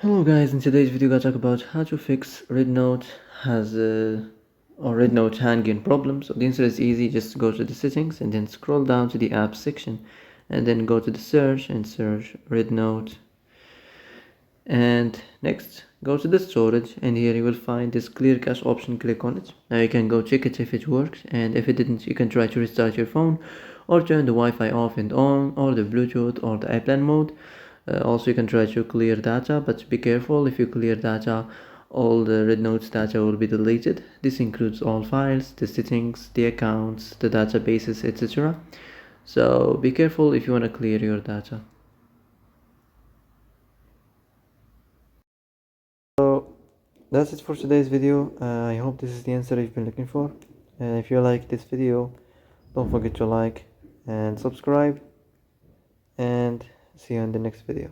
Hello guys, in today's video I'm gonna talk about how to fix Rednote or Rednote hanging problem. So the answer is easy, just go to the settings and then scroll down to the apps section and then go to the search and search Rednote, and next go to the storage, and here you will find this clear cache option. Click on it. Now you can go check it if it works, and if it didn't you can try to restart your phone or turn the Wi-Fi off and on, or the Bluetooth or the airplane mode. Also you can try to clear data, but be careful. If you clear data, all the Rednote's data will be deleted. This includes all files, the settings, the accounts, the databases, etc. So be careful if you want to clear your data. So that's it for today's video. I hope this is the answer you've been looking for. And if you like this video, don't forget to like and subscribe, and see you in the next video.